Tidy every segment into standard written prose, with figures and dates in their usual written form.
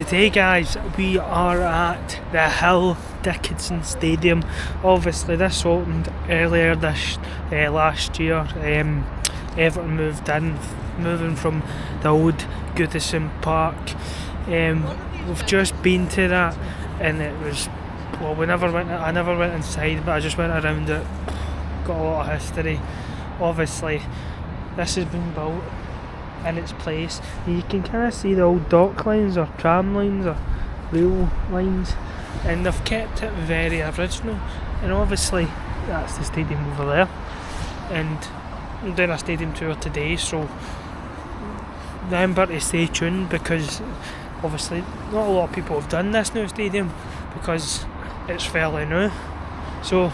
Today guys, we are at the Hill Dickinson Stadium. Obviously this opened earlier this last year. Everton moving from the old Goodison Park. We've just been to that and it was, well, I never went inside, but I just went around it. Got a lot of history. Obviously this has been built in its place. You can kind of see the old dock lines or tram lines or rail lines, and they've kept it very original. And obviously that's the stadium over there, and I'm doing a stadium tour today, so remember to stay tuned because obviously not a lot of people have done this new stadium because it's fairly new. So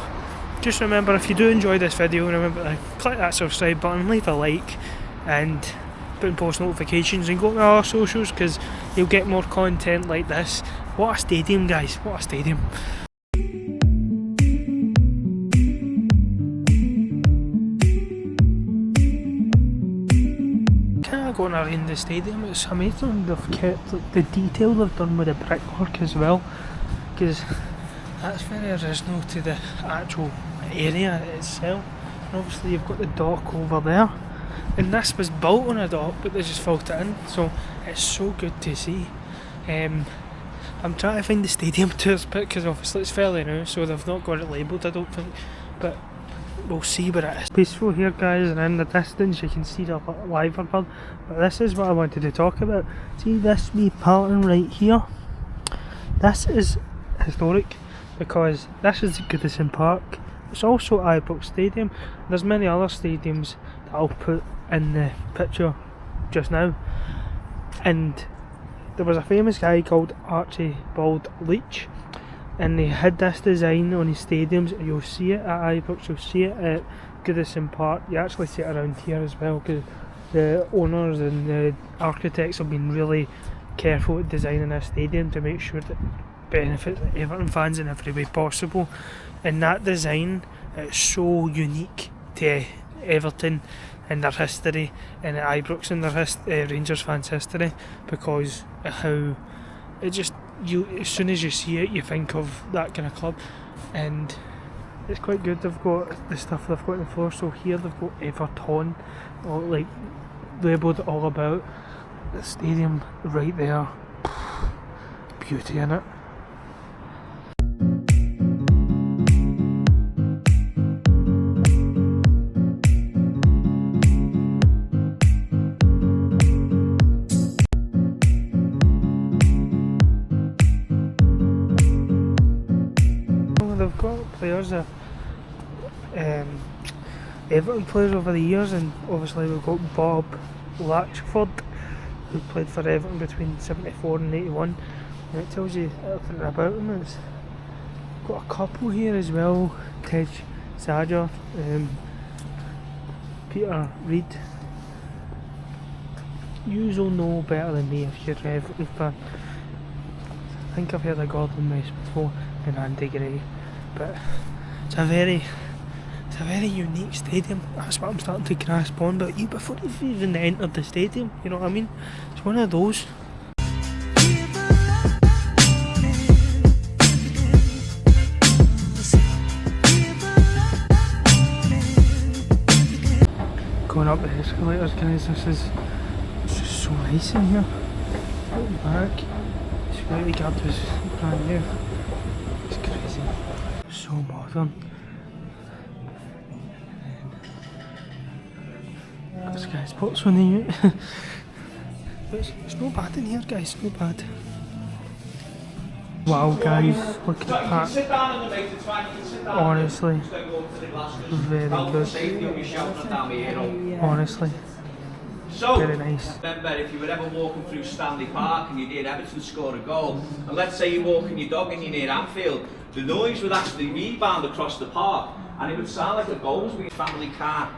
just remember, if you do enjoy this video, remember to click that subscribe button, leave a like, and put in post notifications and go to our socials because you'll get more content like this. What a stadium, guys, what a stadium. Kind of going around the stadium, it's amazing they've kept like, the detail they've done with the brickwork as well, because that's very original to the actual area itself. And obviously you've got the dock over there, and this was built on a dock but they just filled it in, so it's so good to see. I'm trying to find the stadium tours bit because obviously it's fairly new, so they've not got it labelled, I don't think, but we'll see where it is. Peaceful here guys, and in the distance you can see the Liverbird, but this is what I wanted to talk about. See this wee pattern right here? This is historic because this is Goodison Park. It's also Ibrox Stadium. There's many other stadiums that I'll put in the picture just now, and there was a famous guy called Archibald Leach, and he had this design on his stadiums. You'll see it at Ibrox, you'll see it at Goodison Park, you actually see it around here as well, because the owners and the architects have been really careful at designing this stadium to make sure that it benefits Everton fans in every way possible. And that design, it's so unique to Everton and their history, and Ibrox and their Rangers fans' history, because of how it just, you as soon as you see it you think of that kind of club. And it's quite good. They've got the stuff they've got on the floor, so here they've got Everton all like labelled all about the stadium right there. Beauty in it. They've got players, Everton players over the years, and obviously we've got Bob Latchford, who played for Everton between 74 and 81, and it tells you everything about him. It's got a couple here as well, Tej Saja, Peter Reid. You'll know better than me if you're an Everton fan. I think I've heard of Gordon West before and Andy Gray, but it's a very unique stadium. That's what I'm starting to grasp on. But before you've even entered the stadium, you know what I mean? It's one of those. Going up the escalators, guys. It's just so nice in here. Looking back, security guard was brand new. It's crazy. So modern. This guy's pots on the it's not bad in here, guys, not bad. Wow guys, look at that. Honestly, very good. Honestly. So, very nice. Remember, if you were ever walking through Stanley Park and you hear Everton score a goal, and let's say you're walking your dog and you're near Anfield, the noise would actually rebound across the park, and it would sound like a goal was being family car.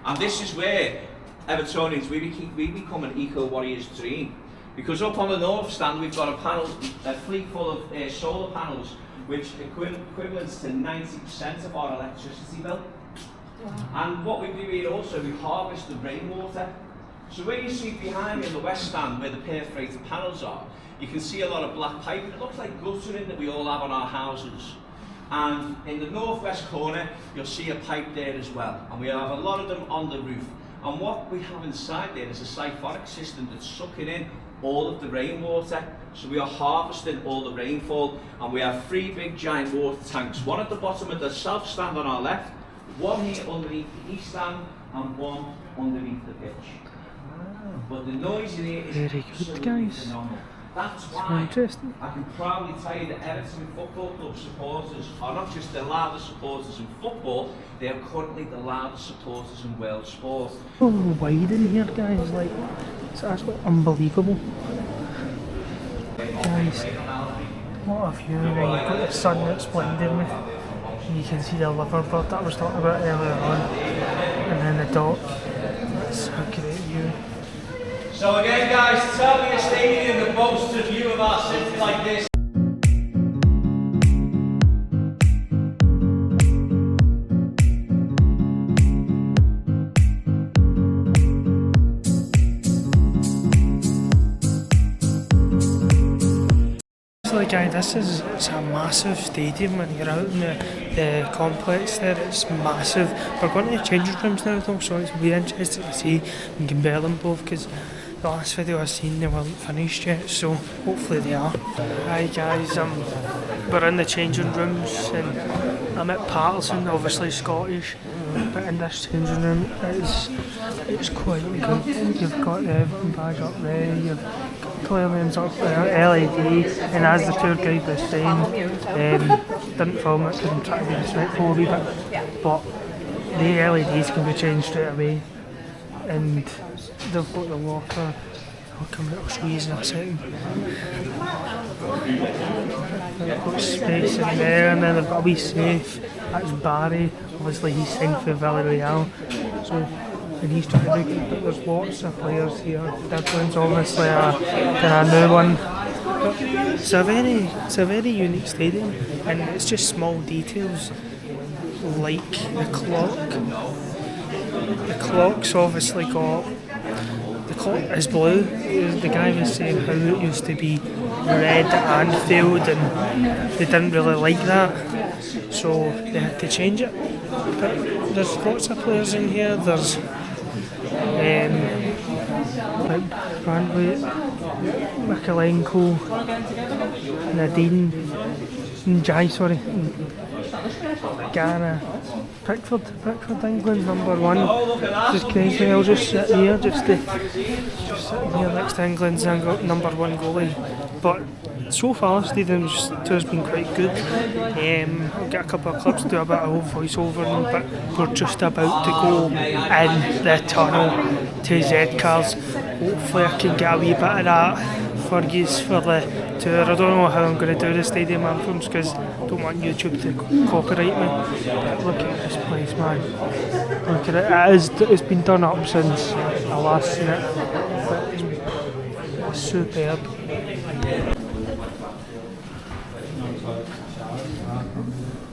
And this is where Evertonians, we become an eco-warrior's dream. Because up on the north stand we've got a fleet full of solar panels, which equivalents to 90% of our electricity bill. Wow. And what we do here also, we harvest the rainwater. So where you see behind me in the west stand where the perforated panels are, you can see a lot of black pipe. It looks like guttering that we all have on our houses. And in the northwest corner, you'll see a pipe there as well. And we have a lot of them on the roof. And what we have inside there is a siphonic system that's sucking in all of the rainwater. So we are harvesting all the rainfall, and we have 3 big giant water tanks. One at the bottom of the south stand on our left, one here underneath the east stand, and one underneath the pitch. But the noise in here is very good, guys. phenomenal. That's So why interesting. I can proudly tell you that Everton Football Club supporters are not just the loudest supporters in football, they are currently the loudest supporters in world sport. So wide in here, guys, like, it's actually unbelievable. Guys, what a view, right? You've got the sun that's blinding me. And you can see the liverbird that I was talking about earlier on. And then the dock. That's a great view. So again guys, tell me a stadium that boasts a view of our city like this. So guys, it's a massive stadium, and you're out in the complex there, it's massive. We're going to the changing rooms now though, so it'll be interesting to see and compare them both, because the last video I seen they weren't finished yet, so hopefully they are. Hi guys, we're in the changing rooms and I'm at Patterson, obviously Scottish, but in this changing room it's quite good. You've got the Everton badge up there, you've got Clearman's up there, LED, and as the tour guide was saying, didn't film it because I'm trying to be respectful a wee bit, but the LEDs can be changed straight away, and they've got the locker. I'll show you in a second. They've got space in there, and then they've got a wee safe. That's Barry, obviously he's signed for Villarreal. So, and he's trying to do, there's lots of players here. Everton's obviously a new one. But it's a very unique stadium, and it's just small details like the clock. The clock's obviously got, the clock is blue. The guy was saying how it used to be red at Anfield, and they didn't really like that, so they had to change it. But there's lots of players in here. There's like Brandweight, Mikalenko, Nadine, Njai, sorry, Ghana, Pickford, England's number 1. Just crazy. I'll just sit here, just sit here next to England's number 1 goalie. But so far, the stadium tour's been quite good. I'll get a couple of clips, do a bit of voiceover, but we're just about to go in the tunnel to Z-Cars. Hopefully I can get a wee bit of that for yous for the tour. I don't know how I'm going to do the stadium anthems because I don't want YouTube to copyright me. But look at this place, man. Look at it. It's been done up since I last seen it. But it's superb.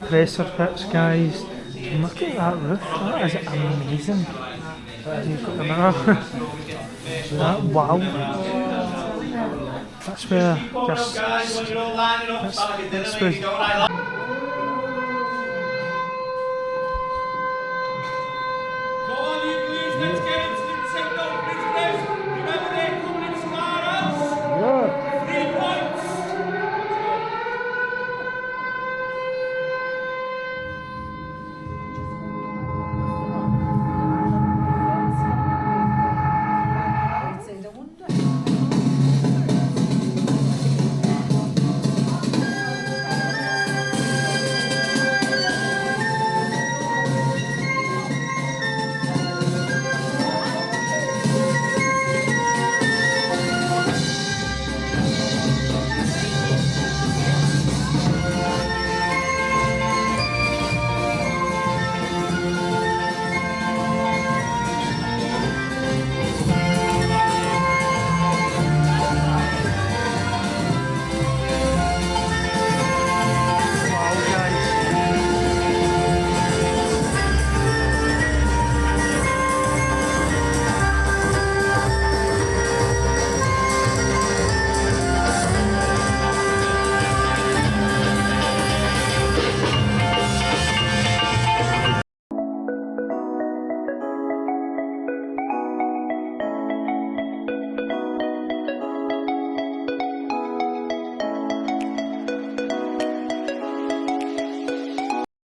Presser pits, guys. Look at that roof. That is amazing. You've got the mirror. Wow. That's where just that's where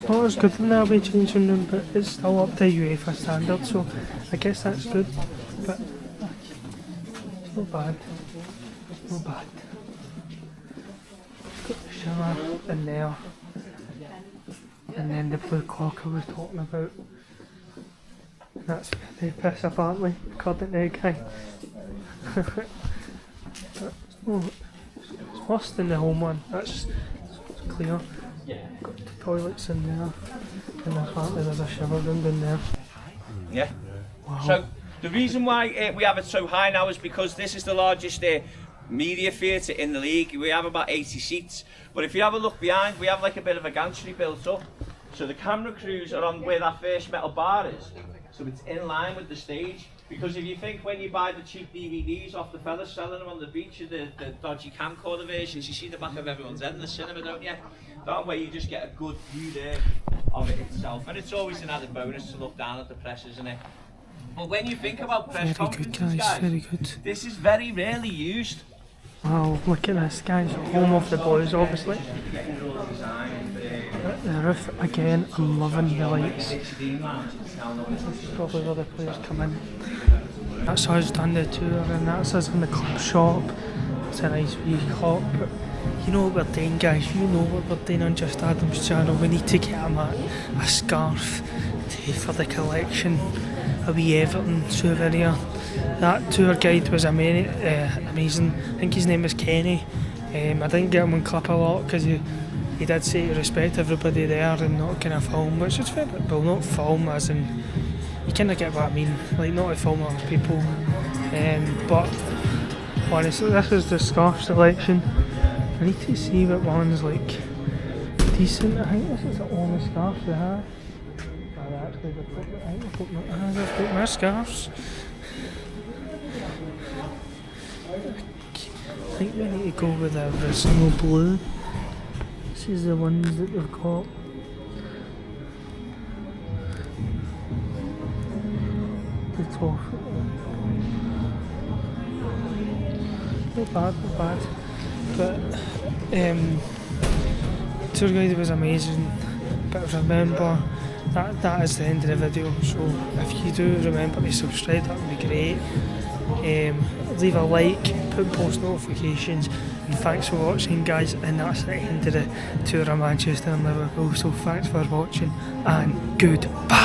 Not as good in the away changing room, but it's still up to UEFA standards, so I guess that's good. But it's not bad. Not bad. Got the shower in there. And then the blue clock I was talking about. That's the piss apparently, according to the guy. It's worse than the home one, that's clear. Got the toilets in there, and apparently there's a shower room down there. Yeah. Wow. So the reason why we have it so high now is because this is the largest media theatre in the league. We have about 80 seats, but if you have a look behind, we have like a bit of a gantry built up. So the camera crews are on where that first metal bar is, so it's in line with the stage. Because if you think when you buy the cheap DVDs off the fellas selling them on the beach, the dodgy camcorder versions, you see the back of everyone's head in the cinema, don't you? That way you just get a good view there of it itself. And it's always an added bonus to look down at the press, isn't it? But when you think about press conferences, guys, very good. this is very rarely used. Wow, look at this, guys. Home of the boys, obviously. The roof again, I'm loving the lights. This is probably where the players come in. That's us done the tour, and that's us in the club shop. It's a nice wee cop, but you know what we're doing, guys. You know what we're doing on Just Adam's channel. We need to get him a scarf for the collection, a wee Everton souvenir. That tour guide was amazing. I think his name was Kenny. I didn't get him on clip a lot because he did say to respect everybody there and not kind of film, which is fair, well, not film as in, you kind of get what I mean, like not to film other people. But honestly, this is the scarf selection. I need to see what one's like decent. I think this is the only scarf they have. Actually, they've got my scarves. I think we need to go with the original blue. This is the ones that they've got. The top. Not bad. But tour guide was amazing. But remember, that is the end of the video. So if you do remember to subscribe, that would be great. Leave a like, put post notifications, and thanks for watching, guys. And that's the end of the tour of Manchester and Liverpool. So thanks for watching, and goodbye.